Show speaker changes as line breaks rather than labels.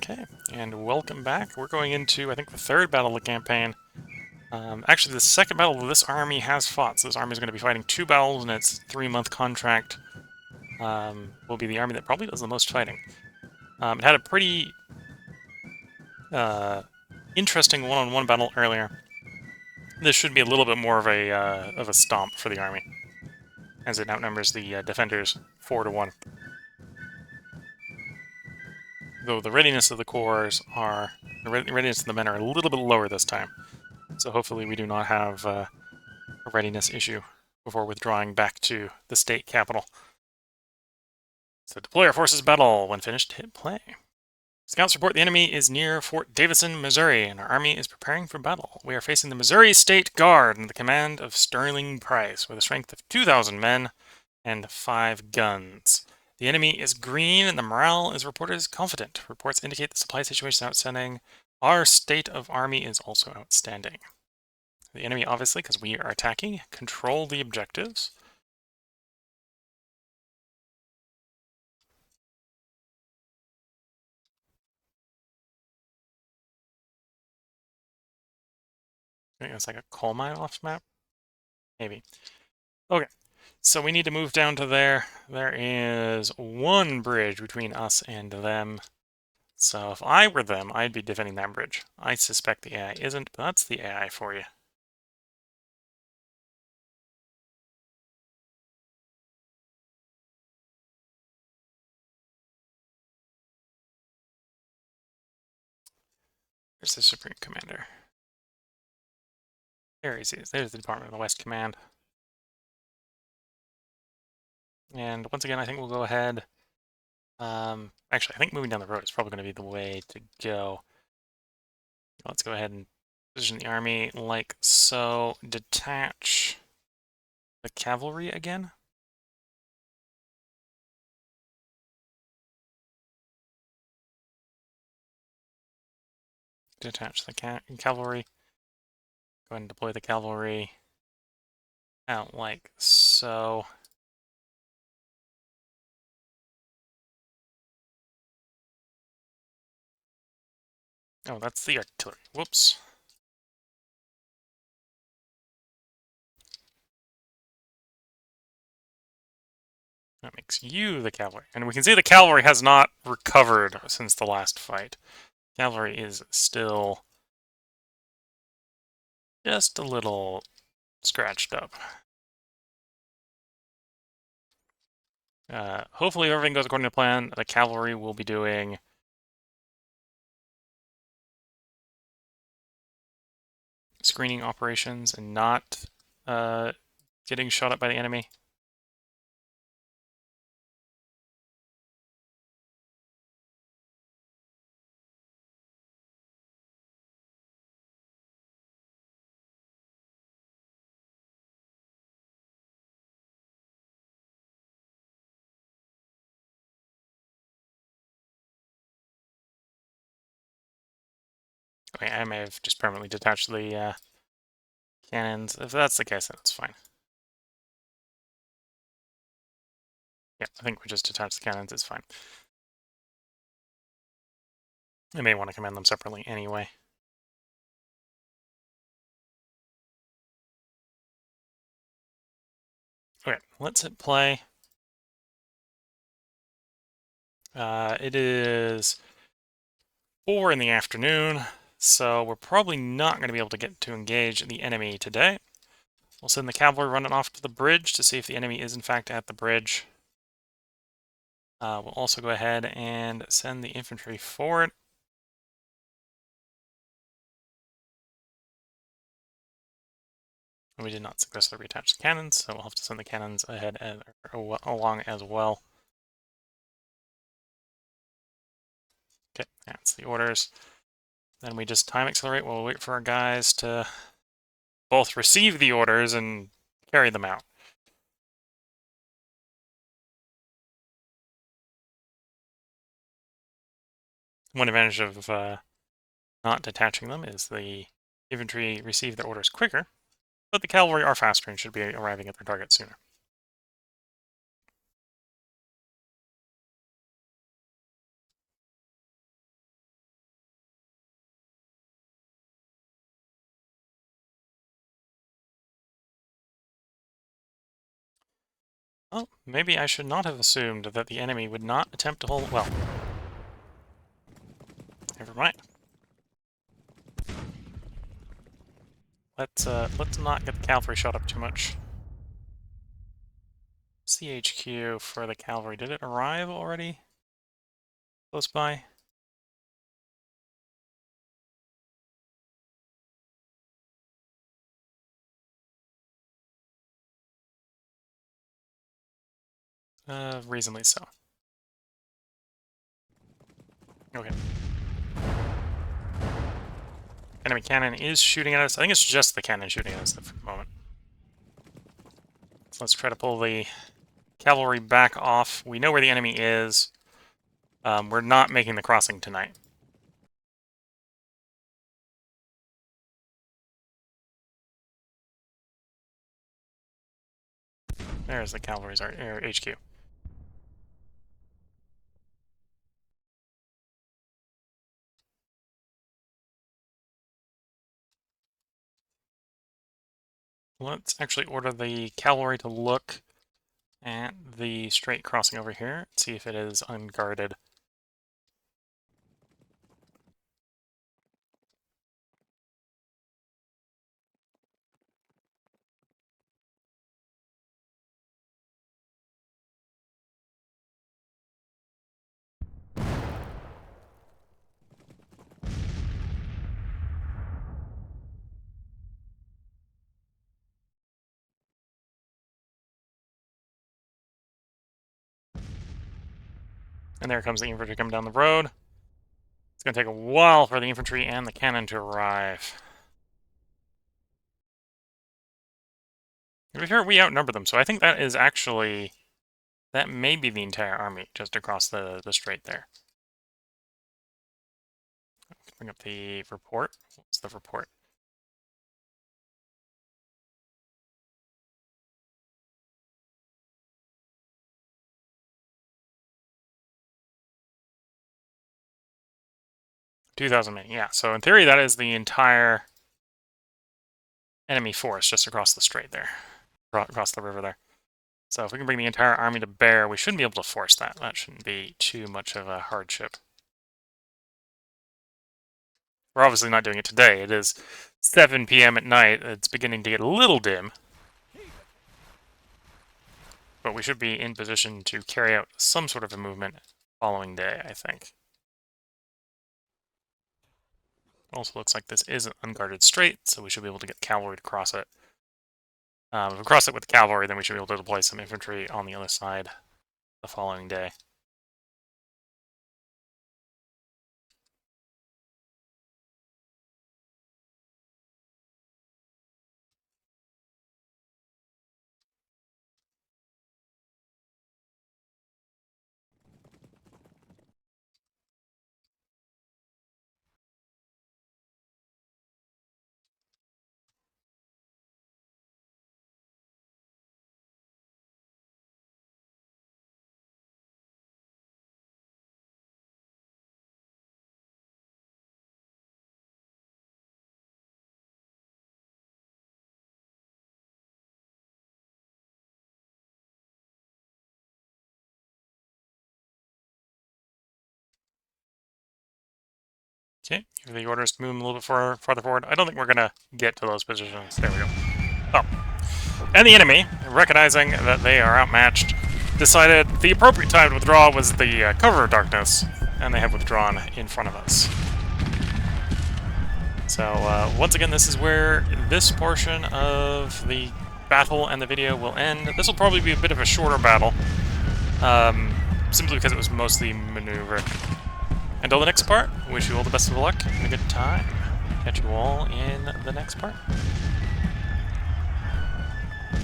Okay, and welcome back. We're going into, I think, the third battle of the campaign. Actually, the second battle this army has fought. So this army is going to be fighting 2 battles in its 3-month contract. Will be the army that probably does the most fighting. It had a pretty interesting one-on-one battle earlier. This should be a little bit more of a stomp for the army, as it outnumbers the defenders 4-1. Though the readiness of the corps the readiness of the men are a little bit lower this time. So hopefully we do not have a readiness issue before withdrawing back to the state capital. So deploy our forces battle. When finished, hit play. Scouts report the enemy is near Fort Davidson, Missouri, and our army is preparing for battle. We are facing the Missouri State Guard under the command of Sterling Price, with a strength of 2,000 men and 5 guns. The enemy is green, and the morale is reported as confident. Reports indicate the supply situation is outstanding. Our state of army is also outstanding. The enemy, obviously, because we are attacking, control the objectives. I think it's like a coal mine off map? Maybe. Okay, so we need to move down to there. There is one bridge between us and them. So if I were them, I'd be defending that bridge. I suspect the AI isn't, but that's the AI for you. There's the Supreme Commander. There he is. There's the Department of the West Command. And once again, I think we'll go ahead. Actually, I think moving down the road is probably going to be the way to go. Let's go ahead and position the army like so. Detach the cavalry again. Detach the cavalry. Go ahead and deploy the cavalry out like so. Oh, that's the artillery. Whoops. That makes you the cavalry. And we can see the cavalry has not recovered since the last fight. Cavalry is still just a little scratched up. Hopefully everything goes according to plan. The cavalry will be doing screening operations and not getting shot at by the enemy. Okay, I may have just permanently detached the cannons. If that's the case, then it's fine. Yeah, I think we just detach the cannons, it's fine. I may want to command them separately anyway. Okay, let's hit play. It is 4 in the afternoon, so we're probably not going to be able to get to engage the enemy today. We'll send the cavalry running off to the bridge to see if the enemy is in fact at the bridge. We'll also go ahead and send the infantry forward. We did not successfully reattach the cannons, so we'll have to send the cannons ahead along as well. Okay, that's the orders. Then we just time accelerate. We'll wait for our guys to both receive the orders and carry them out. One advantage of not detaching them is the infantry receive their orders quicker, but the cavalry are faster and should be arriving at their target sooner. Oh, maybe I should not have assumed that the enemy would not attempt to hold... Well, never mind. Let's not get the cavalry shot up too much. CHQ for the cavalry. Did it arrive already? Close by? Reasonably so. Okay. Enemy cannon is shooting at us. I think it's just the cannon shooting at us at the moment. So let's try to pull the cavalry back off. We know where the enemy is. We're not making the crossing tonight. There's the cavalry's HQ. Let's actually order the cavalry to look at the straight crossing over here, see if it is unguarded. And there comes the infantry coming down the road. It's going to take a while for the infantry and the cannon to arrive. To be fair, we outnumber them, so I think that is actually... That may be the entire army just across the strait there. Bring up the report. What's the report? $2,000 men, yeah. So in theory, that is the entire enemy force just across the strait there, across the river there. So if we can bring the entire army to bear, we shouldn't be able to force that. That shouldn't be too much of a hardship. We're obviously not doing it today. It is 7 p.m. at night. It's beginning to get a little dim. But we should be in position to carry out some sort of a movement following day, I think. Also looks like this is an unguarded strait, so we should be able to get cavalry to cross it. If we cross it with the cavalry, then we should be able to deploy some infantry on the other side the following day. Okay, give the orders to move them a little bit farther forward. I don't think we're going to get to those positions. There we go. Oh. And the enemy, recognizing that they are outmatched, decided the appropriate time to withdraw was the cover of darkness, and they have withdrawn in front of us. So, once again, this is where this portion of the battle and the video will end. This will probably be a bit of a shorter battle, simply because it was mostly maneuver. Until the next part, wish you all the best of luck and a good time. Catch you all in the next part.